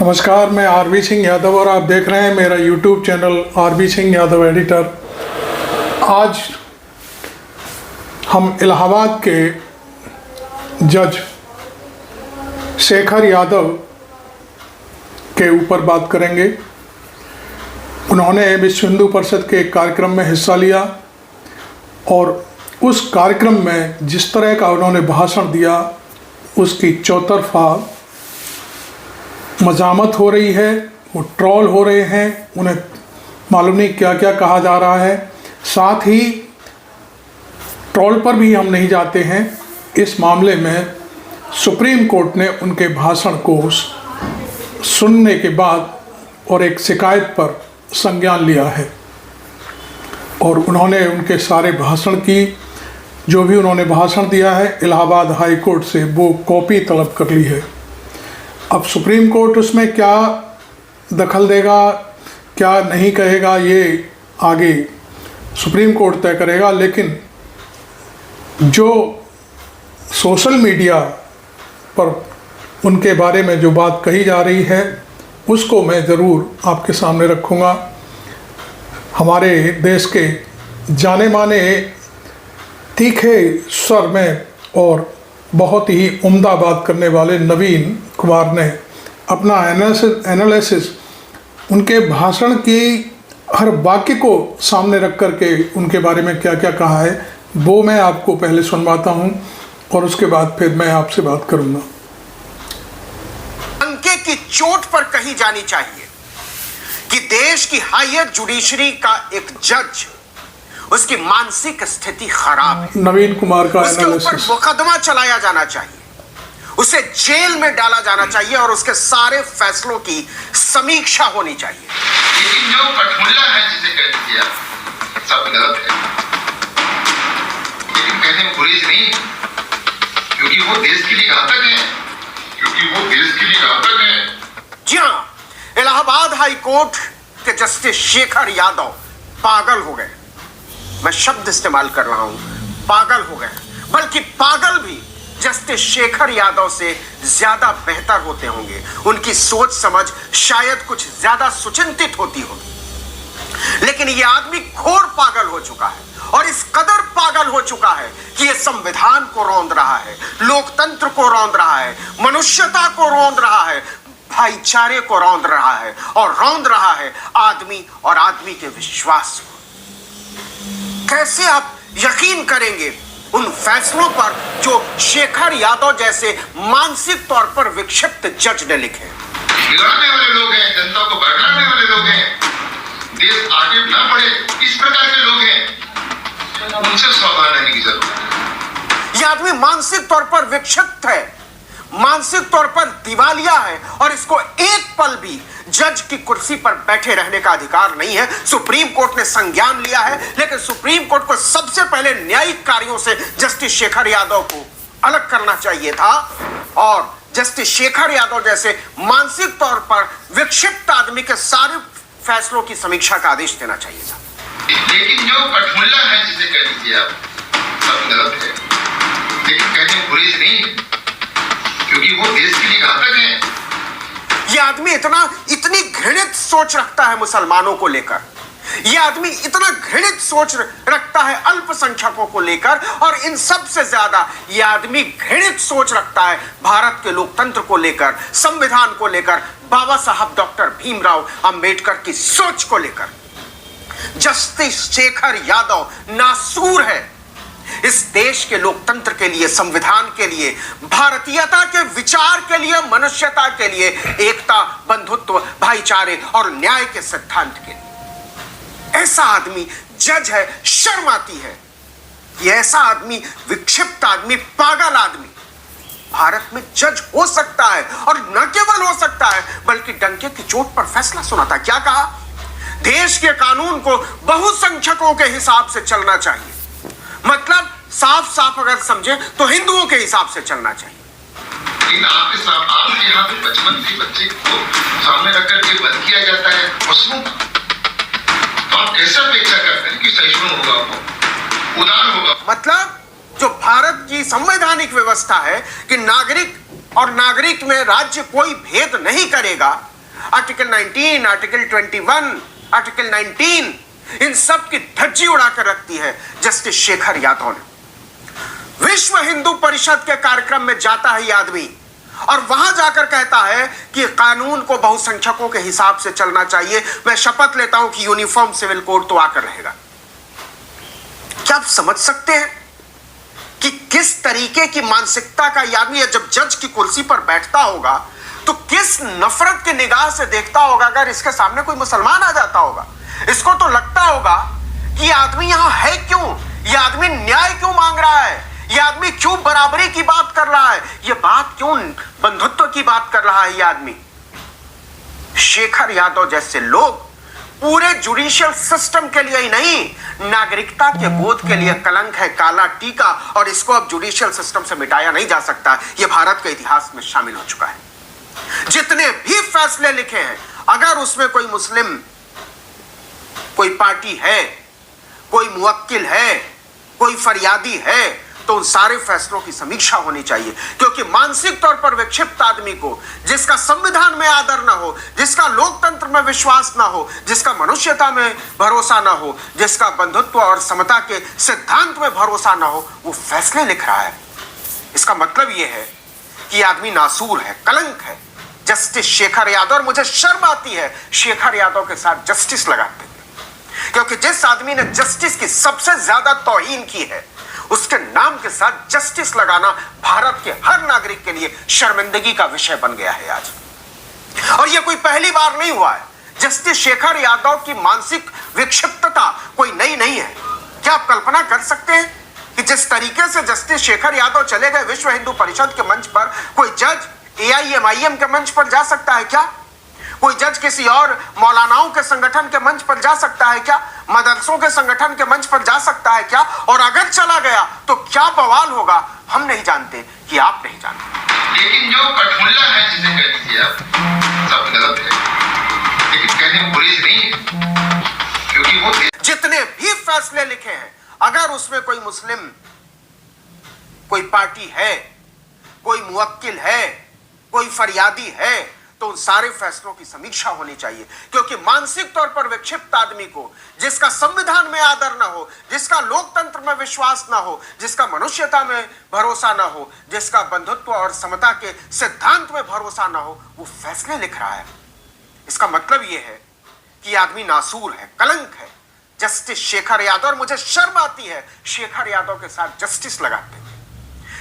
नमस्कार, मैं आरबी सिंह यादव और आप देख रहे हैं मेरा YouTube channel RB Singh Yadav editor. आज हम इलाहाबाद के जज शेखर यादव के ऊपर बात करेंगे। उन्होंने विश्व हिंदू परिषद के एक कार्यक्रम में हिस्सा लिया और उस कार्यक्रम में जिस तरह का उन्होंने भाषण दिया उसकी चौतरफा मजामत हो रही है। वो ट्रोल हो रहे हैं, उन्हें मालूम नहीं क्या क्या कहा जा रहा है। साथ ही ट्रोल पर भी हम नहीं जाते हैं। इस मामले में सुप्रीम कोर्ट ने उनके भाषण को सुनने के बाद और एक शिकायत पर संज्ञान लिया है और उन्होंने उनके सारे भाषण की जो भी उन्होंने भाषण दिया है इलाहाबाद हाई कोर्ट से वो कॉपी तलब कर ली है। अब सुप्रीम कोर्ट उसमें क्या दखल देगा, क्या नहीं कहेगा, ये आगे सुप्रीम कोर्ट तय करेगा। लेकिन जो सोशल मीडिया पर उनके बारे में जो बात कही जा रही है उसको मैं ज़रूर आपके सामने रखूँगा। हमारे देश के जाने माने तीखे स्वर में और बहुत ही उम्दा बात करने वाले नवीन कुमार ने अपना एनालिसिस उनके भाषण की हर वाक्य को सामने रख कर के उनके बारे में क्या क्या कहा है वो मैं आपको पहले सुनवाता हूं और उसके बाद फिर मैं आपसे बात करूंगा। अंके की चोट पर कही जानी चाहिए कि देश की हायर जुडिशरी का एक जज, उसकी मानसिक स्थिति खराब है। नवीन कुमार का उसके ऊपर मुकदमा चलाया जाना चाहिए, उसे जेल में डाला जाना चाहिए और उसके सारे फैसलों की समीक्षा होनी चाहिए। लेकिन जो कठमुल्ला है जिसे कह दीजिए आप, सब गलत है, लेकिन कहने में गुरेज नहीं, क्योंकि वो देश के लिए घातक है, जी हाँ, इलाहाबाद हाई कोर्ट के जस्टिस शेखर यादव पागल हो गए। मैं शब्द इस्तेमाल कर रहा हूं, पागल हो गए। बल्कि पागल भी जस्टिस शेखर यादव से ज्यादा बेहतर होते होंगे। उनकी सोच समझ शायद कुछ ज्यादा सुचिंतित होती होगी, लेकिन यह आदमी घोर पागल हो चुका है और इस कदर पागल हो चुका है कि यह संविधान को रौंद रहा है, लोकतंत्र को रौंद रहा है, मनुष्यता को रौंद रहा है, भाईचारे को रौंद रहा है और रौंद रहा है आदमी और आदमी के विश्वास को। कैसे आप यकीन करेंगे उन फैसलों पर जो शेखर यादव जैसे मानसिक तौर पर विक्षिप्त जज ने लिखे? बिगाड़ने वाले लोग हैं, जनता को भड़काने वाले लोग हैं, देश आगे ना बढ़े इस प्रकार के लोग हैं, उनसे सावधान रहने की जरूरत है। यह आदमी मानसिक तौर पर विक्षिप्त है, मानसिक तौर पर दिवालिया है और इसको एक पल भी जज की कुर्सी पर बैठे रहने का अधिकार नहीं है। सुप्रीम कोर्ट ने संज्ञान लिया है, लेकिन सुप्रीम कोर्ट को सबसे पहले न्यायिक कार्यों से जस्टिस शेखर यादव को अलग करना चाहिए था और जस्टिस शेखर यादव जैसे मानसिक तौर पर विक्षिप्त आदमी के सारे फैसलों की समीक्षा का आदेश देना चाहिए था। लेकिन जो कठमुल्ला है जिसे कह दीजिए आप, सब गलत है, लेकिन कहने में गुरेज नहीं, क्योंकि वो देश के लिए घातक है। यह आदमी इतनी घृणित सोच रखता है मुसलमानों को लेकर, यह आदमी इतना घृणित सोच रखता है अल्पसंख्यकों को लेकर और इन सब से ज्यादा यह आदमी घृणित सोच रखता है भारत के लोकतंत्र को लेकर, संविधान को लेकर, बाबा साहब डॉक्टर भीमराव अंबेडकर की सोच को लेकर। जस्टिस शेखर यादव नासूर है। इस देश के लोकतंत्र के लिए, संविधान के लिए, भारतीयता के विचार के लिए, मनुष्यता के लिए, एकता, बंधुत्व, भाईचारे और न्याय के सिद्धांत के लिए ऐसा आदमी जज है। शर्म आती है कि ऐसा आदमी, विक्षिप्त आदमी, पागल आदमी भारत में जज हो सकता है और न केवल हो सकता है बल्कि डंके की चोट पर फैसला सुनाता। क्या कहा? देश के कानून को बहुसंख्यकों के हिसाब से चलना चाहिए। मतलब साफ साफ अगर समझे तो हिंदुओं के हिसाब से चलना चाहिए। लेकिन आपके यहाँ पे 55 बच्चे को सामने रख करके बंद किया जाता है पशुओं का, तो आप कैसे अपेक्षा करते हैं कि सहिष्णु होगा, वो उदार होगा? मतलब जो भारत की संवैधानिक व्यवस्था है कि नागरिक और नागरिक में राज्य कोई भेद नहीं करेगा, आर्टिकल 19, आर्टिकल 21, आर्टिकल 19, इन सब की धज्जी उड़ाकर रखती है जस्टिस शेखर यादव ने। विश्व हिंदू परिषद के कार्यक्रम में जाता है यह आदमी और वहां जाकर कहता है कि कानून को बहुसंख्यकों के हिसाब से चलना चाहिए। मैं शपथ लेता हूं कि यूनिफॉर्म सिविल कोड तो आकर रहेगा। क्या आप समझ सकते हैं कि किस तरीके की मानसिकता का यह आदमी है? जब जज की कुर्सी पर बैठता होगा तो किस नफरत की निगाह से देखता होगा अगर इसके सामने कोई मुसलमान आ जाता होगा। इसको तो लगता होगा कि यह आदमी यहां है क्यों, यह आदमी न्याय क्यों मांग रहा है, यह आदमी क्यों बराबरी की बात कर रहा है, यह बात क्यों बंधुत्व की बात कर रहा है। यह आदमी शेखर यादव जैसे लोग पूरे जुडिशियल सिस्टम के लिए ही नहीं, नागरिकता के बोध के लिए कलंक है, काला टीका, और इसको अब जुडिशियल सिस्टम से मिटाया नहीं जा सकता। यह भारत के इतिहास में शामिल हो चुका है। जितने भी फैसले लिखे हैं, अगर उसमें कोई मुस्लिम, कोई पार्टी है, कोई मुवक्किल है, कोई फरियादी है, तो उन सारे फैसलों की समीक्षा होनी चाहिए। क्योंकि मानसिक तौर पर विक्षिप्त आदमी को, जिसका संविधान में आदर ना हो, जिसका लोकतंत्र में विश्वास ना हो, जिसका मनुष्यता में भरोसा ना हो, जिसका बंधुत्व और समता के सिद्धांत में भरोसा ना हो, वो फैसले लिख रहा है। इसका मतलब यह है कि आदमी नासूर है, कलंक है। जस्टिस शेखर यादव, और मुझे शर्म आती है शेखर यादव के साथ जस्टिस लगाते हैं, क्योंकि जिस आदमी ने जस्टिस की सबसे ज्यादा तौहीन की है, उसके नाम के साथ जस्टिस लगाना भारत के हर नागरिक के लिए शर्मिंदगी का विषय बन गया है आज। और यह कोई पहली बार नहीं हुआ है। जस्टिस शेखर यादव की मानसिक विक्षिप्तता कोई नई नहीं है। क्या आप कल्पना कर सकते हैं कि जिस तरीके से जस्टिस शेखर यादव चले गए विश्व हिंदू परिषद के मंच पर, कोई जज AIMIM के मंच पर जा सकता है क्या? कोई जज किसी और मौलानाओं के संगठन के मंच पर जा सकता है क्या? मदरसों के संगठन के मंच पर जा सकता है क्या? और अगर चला गया तो क्या बवाल होगा, हम नहीं जानते कि आप नहीं जानते। लेकिन जो कठमुल्ला है, जिसे कह लीजिए आप, सब गलत है, लेकिन कहने में पुलिस नहीं है, क्योंकि वो जितने भी फैसले लिखे हैं, अगर उसमें कोई मुस्लिम, कोई पार्टी है, कोई मुवक्किल है, कोई फरियादी है, तो उन सारे फैसलों की समीक्षा होनी चाहिए। क्योंकि मानसिक तौर पर विक्षिप्त आदमी को, जिसका संविधान में आदर ना हो, जिसका लोकतंत्र में विश्वास ना हो, जिसका मनुष्यता में भरोसा ना हो, जिसका बंधुत्व और समता के सिद्धांत में भरोसा ना हो, वो फैसले लिख रहा है। इसका मतलब यह है कि आदमी नासूर है, कलंक है। जस्टिस शेखर यादव, और मुझे शर्म आती है शेखर यादव के साथ जस्टिस लगाते हैं,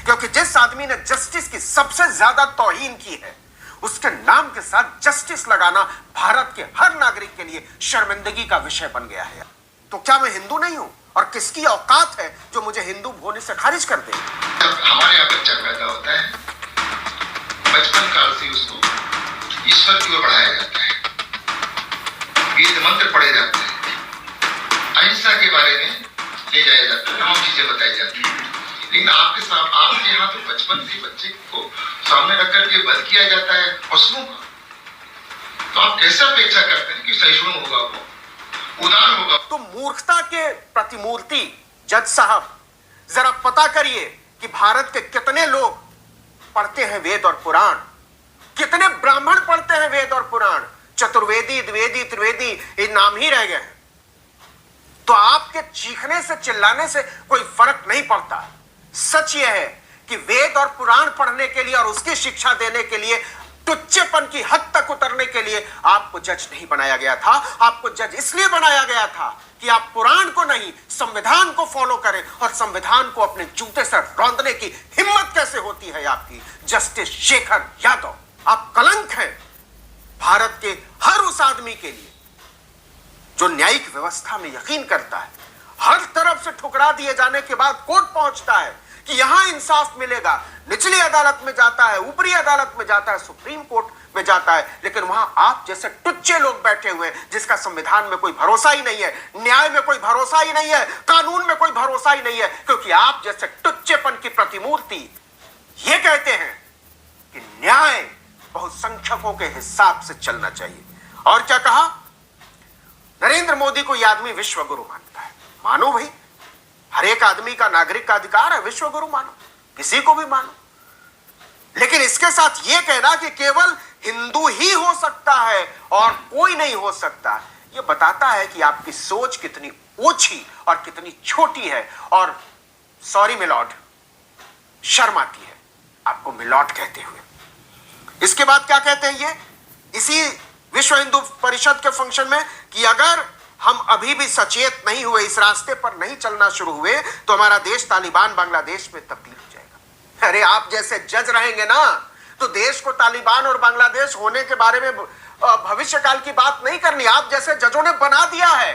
क्योंकि जिस आदमी ने जस्टिस की सबसे ज्यादा तौहीन की है, उसके नाम के साथ जस्टिस लगाना भारत के हर नागरिक के लिए शर्मिंदगी का विषय बन गया है। तो क्या मैं हिंदू नहीं हूं? और किसकी औकात है जो मुझे हिंदू होने से खारिज कर दे? हमारे यहाँ बच्चा पैदा होता है, बचपन काल से उसको ईश्वर की ओर बढ़ाया जाता है, वेद मंत्र पढ़े जाते हैं, अहिंसा के बारे में ले जाया जाता है, तमाम चीजें बताई जाती हैं। लेकिन आपके यहाँ तो बचपन से बच्चे को सामने रख करके वध किया जाता है पशुओं का। तो आप कैसे अपेक्षा करते हैं कि सहिष्णु होगा, वो उदार होगा? तो मूर्खता के प्रतिमूर्ति जज साहब, जरा पता करिए कि भारत के कितने लोग पढ़ते हैं वेद और पुराण, कितने ब्राह्मण पढ़ते हैं वेद और पुराण। चतुर्वेदी, द्विवेदी, त्रिवेदी, ये नाम ही रह गए हैं। तो आपके चीखने से, चिल्लाने से कोई फर्क नहीं पड़ता। सच यह है कि वेद और पुराण पढ़ने के लिए और उसकी शिक्षा देने के लिए, टुच्चेपन की हद तक उतरने के लिए आपको जज नहीं बनाया गया था। आपको जज इसलिए बनाया गया था कि आप पुराण को नहीं, संविधान को फॉलो करें, और संविधान को अपने जूते से रौंदने की हिम्मत कैसे होती है आपकी? जस्टिस शेखर यादव, आप कलंक हैं भारत के हर उस आदमी के लिए जो न्यायिक व्यवस्था में यकीन करता है। हर तरफ से ठुकरा दिए जाने के बाद कोर्ट पहुंचता है कि यहां इंसाफ मिलेगा, निचली अदालत में जाता है, ऊपरी अदालत में जाता है, सुप्रीम कोर्ट में जाता है, लेकिन वहां आप जैसे टुच्चे लोग बैठे हुए हैं जिसका संविधान में कोई भरोसा ही नहीं है, न्याय में कोई भरोसा ही नहीं है, कानून में कोई भरोसा ही नहीं है, क्योंकि आप जैसे टुच्चेपन की प्रतिमूर्ति ये कहते हैं कि न्याय बहुसंख्यकों के हिसाब से चलना चाहिए। और क्या कहा? नरेंद्र मोदी को यह आदमी विश्व गुरु मानता है। मानो भाई, हर एक आदमी का, नागरिक का अधिकार है विश्व गुरु मानो, किसी को भी मानो, लेकिन इसके साथ यह कहना कि केवल हिंदू ही हो सकता है और कोई नहीं हो सकता। यह बताता है कि आपकी सोच कितनी ओछी और कितनी छोटी है। और सॉरी मिलॉर्ड, शर्म आती है आपको मिलॉर्ड कहते हुए। इसके बाद क्या कहते हैं ये इसी विश्व हिंदू परिषद के फंक्शन में कि अगर हम अभी भी सचेत नहीं हुए, इस रास्ते पर नहीं चलना शुरू हुए, तो हमारा देश तालिबान बांग्लादेश में तब्दील हो जाएगा। अरे आप जैसे जज रहेंगे ना तो देश को तालिबान और बांग्लादेश होने के बारे में भविष्य काल की बात नहीं करनी। आप जैसे जजों ने बना दिया है।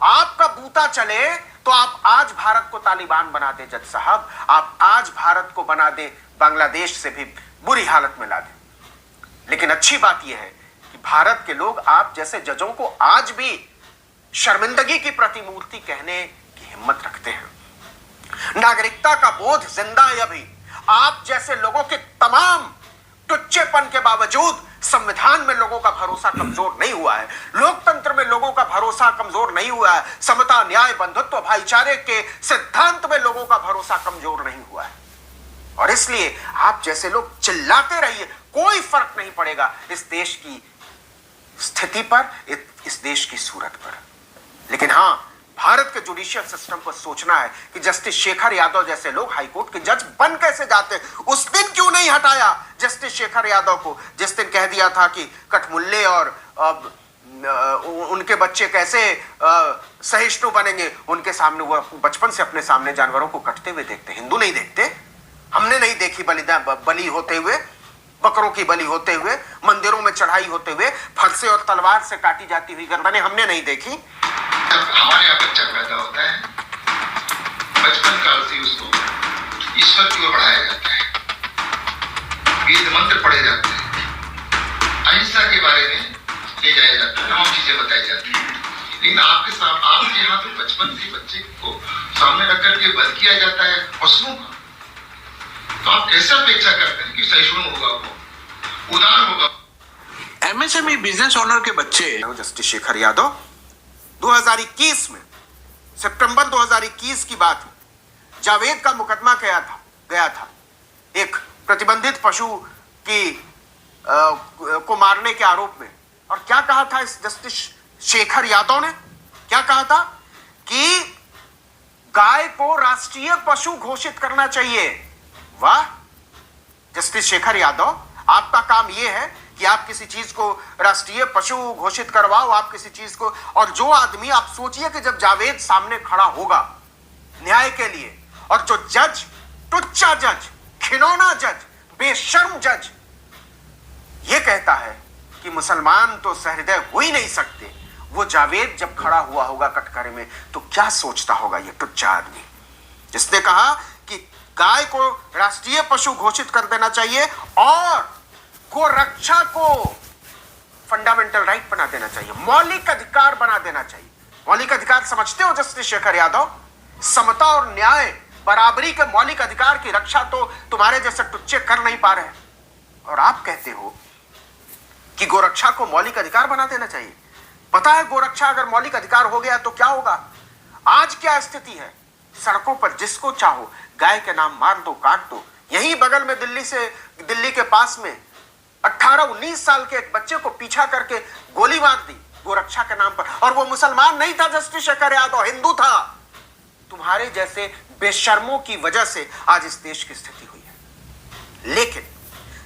आपका बूता चले तो आप आज भारत को तालिबान बना दे जज साहब, आप आज भारत को बना दे बांग्लादेश से भी बुरी हालत में ला दे। लेकिन अच्छी बात यह है कि भारत के लोग आप जैसे जजों को आज भी शर्मिंदगी की प्रतिमूर्ति कहने की हिम्मत रखते हैं। नागरिकता का बोध जिंदा है अभी। आप जैसे लोगों के तमाम टुच्चेपन के बावजूद संविधान में लोगों का भरोसा कमजोर नहीं हुआ है, लोकतंत्र में लोगों का भरोसा कमजोर नहीं हुआ है, समता, न्याय, बंधुत्व, भाईचारे के सिद्धांत में लोगों का भरोसा कमजोर नहीं हुआ है। और इसलिए आप जैसे लोग चिल्लाते रहिए, कोई फर्क नहीं पड़ेगा इस देश की स्थिति पर, इस देश की सूरत पर। लेकिन हां, भारत के जुडिशियल सिस्टम को सोचना है कि जस्टिस शेखर यादव जैसे लोग हाईकोर्ट के जज बन कैसे जाते। उस दिन क्यों नहीं हटाया जस्टिस शेखर यादव को, जिस दिन कह दिया था कि कठमुल्ले और उनके बच्चे कैसे सहिष्णु बनेंगे। उनके सामने वो बचपन से अपने सामने जानवरों को कटते हुए देखते, हिंदू नहीं देखते। हमने नहीं देखी बलि होते हुए, बकरों की बलि होते हुए, मंदिरों में चढ़ाई होते हुए, फरसे और तलवार से काटी जाती हुई गर्दनें हमने नहीं देखी। हमारे यहाँ बच्चा पैदा होता है, बचपन काल से उसको ईश्वर की ओर बढ़ाया जाता है, वेद मंत्र पढ़े जाते हैं, अहिंसा के बारे में ले जाया जाता है, तमाम चीजें बताई जाती हैं। लेकिन आपके यहाँ तो बचपन से बच्चे को सामने रख करके वध किया जाता है पशुओं का। तो आप कैसे अपेक्षा करते हैं कि सहिष्णु होगा, वो उदार होगा। एमएसएमई बिजनेस ओनर के बच्चे जस्टिस शेखर यादव 2021 में, सितंबर 2021 की बात है, जावेद का मुकदमा गया था एक प्रतिबंधित पशु को मारने के आरोप में। और क्या कहा था इस जस्टिस शेखर यादव ने? क्या कहा था कि गाय को राष्ट्रीय पशु घोषित करना चाहिए। वाह जस्टिस शेखर यादव, आपका काम यह है कि आप किसी चीज को राष्ट्रीय पशु घोषित करवाओ, आप किसी चीज को। और जो आदमी, आप सोचिए कि जब जावेद सामने खड़ा होगा न्याय के लिए, और जो जज, टुच्चा जज, खिलौना जज, बेशर्म जज ये कहता है कि मुसलमान तो सहृदय हो ही नहीं सकते, वो जावेद जब खड़ा हुआ होगा कटघरे में तो क्या सोचता होगा ये टुच्चा आदमी, जिसने कहा कि गाय को राष्ट्रीय पशु घोषित कर देना चाहिए और गोरक्षा को फंडामेंटल राइट बना देना चाहिए, मौलिक अधिकार बना देना चाहिए। मौलिक अधिकार समझते हो जस्टिस शेखर यादव? समता और न्याय, बराबरी के मौलिक अधिकार की रक्षा तो तुम्हारे जैसे टुच्चे कर नहीं पा रहे हैं, और आप कहते हो कि गोरक्षा को मौलिक अधिकार बना देना चाहिए। पता है गोरक्षा अगर मौलिक अधिकार हो गया तो क्या होगा? आज क्या स्थिति है? सड़कों पर जिसको चाहो गाय के नाम मार दो, काट दो। यहीं बगल में दिल्ली के पास में 18-19 साल के एक बच्चे को पीछा करके गोली मार दी गोरक्षा के नाम पर, और वो मुसलमान नहीं था जस्टिस शेखर यादव, हिंदू था। तुम्हारे जैसे बेशर्मों की वजह से आज इस देश की स्थिति हुई है। लेकिन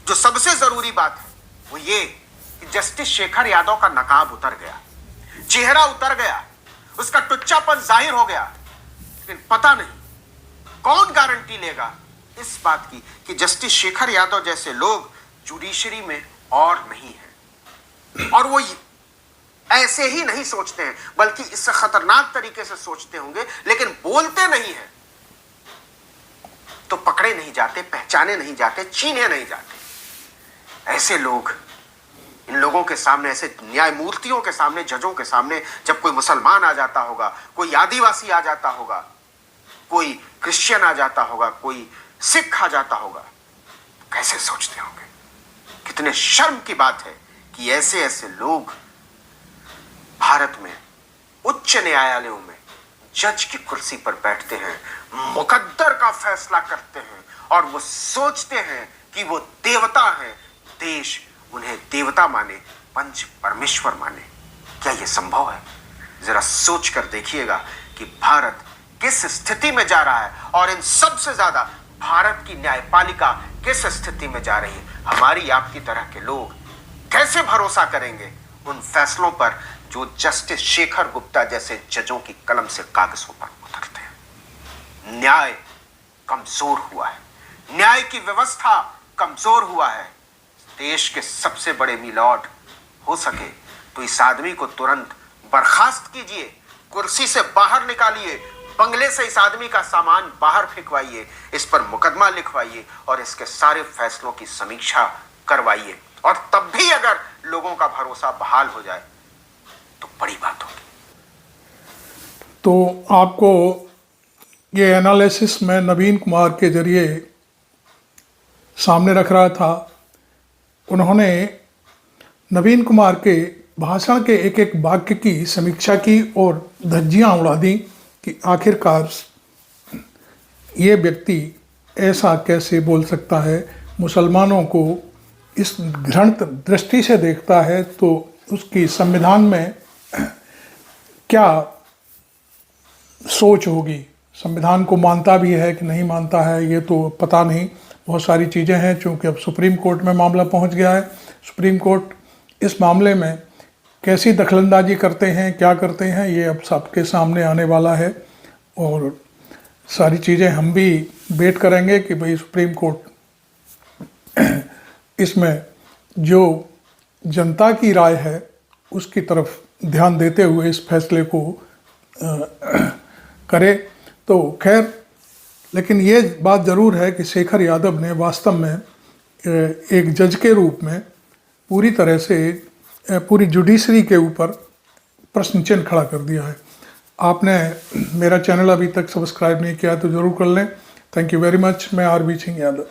जो सबसे जरूरी बात है वो ये कि जस्टिस शेखर यादव का नकाब उतर गया, चेहरा उतर गया, उसका टुच्चापन जाहिर हो गया। लेकिन पता नहीं कौन गारंटी लेगा इस बात की कि जस्टिस शेखर यादव जैसे लोग जुडिशरी में और नहीं है, और वो ऐसे ही नहीं सोचते हैं बल्कि इससे खतरनाक तरीके से सोचते होंगे, लेकिन बोलते नहीं हैं तो पकड़े नहीं जाते, पहचाने नहीं जाते, चीने नहीं जाते। ऐसे लोग, इन लोगों के सामने, ऐसे न्यायमूर्तियों के सामने, जजों के सामने जब कोई मुसलमान आ जाता होगा, कोई आदिवासी आ जाता होगा, कोई क्रिश्चियन आ जाता होगा, कोई सिख आ जाता होगा, कैसे सोचते होंगे? कितने शर्म की बात है कि ऐसे ऐसे लोग भारत में उच्च न्यायालयों में जज की कुर्सी पर बैठते हैं, मुकद्दर का फैसला करते हैं, और वो सोचते हैं कि वो देवता हैं देश उन्हें देवता माने, पंच परमेश्वर माने। क्या यह संभव है? जरा सोच कर देखिएगा कि भारत किस स्थिति में जा रहा है, और इन सबसे ज्यादा भारत की न्यायपालिका किस स्थिति में जा रही है। हमारी आपकी तरह के लोग कैसे भरोसा करेंगे उन फैसलों पर जो जस्टिस शेखर गुप्ता जैसे जजों की कलम से कागजों पर उतरते हैं। न्याय कमजोर हुआ है, न्याय की व्यवस्था कमजोर हुआ है। देश के सबसे बड़े मिलॉर्ड, हो सके तो इस आदमी को तुरंत बर्खास्त कीजिए, कुर्सी से बाहर निकालिए, बंगले से इस आदमी का सामान बाहर फेंकवाइए, इस पर मुकदमा लिखवाइए और इसके सारे फैसलों की समीक्षा करवाइए। और तब भी अगर लोगों का भरोसा बहाल हो जाए तो बड़ी बात होगी। तो आपको ये एनालिसिस मैं नवीन कुमार के जरिए सामने रख रहा था। उन्होंने नवीन कुमार के भाषण के एक एक वाक्य की समीक्षा की और धज्जियां उड़ा दी कि आखिरकार ये व्यक्ति ऐसा कैसे बोल सकता है, मुसलमानों को इस घृणित दृष्टि से देखता है, तो उसकी संविधान में क्या सोच होगी, संविधान को मानता भी है कि नहीं मानता है ये तो पता नहीं। बहुत सारी चीज़ें हैं, चूँकि अब सुप्रीम कोर्ट में मामला पहुंच गया है। सुप्रीम कोर्ट इस मामले में कैसी दखलंदाजी करते हैं, क्या करते हैं, ये अब सबके सामने आने वाला है। और सारी चीज़ें हम भी वेट करेंगे कि भाई सुप्रीम कोर्ट इसमें जो जनता की राय है उसकी तरफ ध्यान देते हुए इस फैसले को करे। तो खैर, लेकिन ये बात ज़रूर है कि शेखर यादव ने वास्तव में एक जज के रूप में पूरी तरह से पूरी जुडिशरी के ऊपर प्रश्न चिन्ह खड़ा कर दिया है। आपने मेरा चैनल अभी तक सब्सक्राइब नहीं किया तो ज़रूर कर लें। Thank you very much. मैं आरबी सिंह यादव।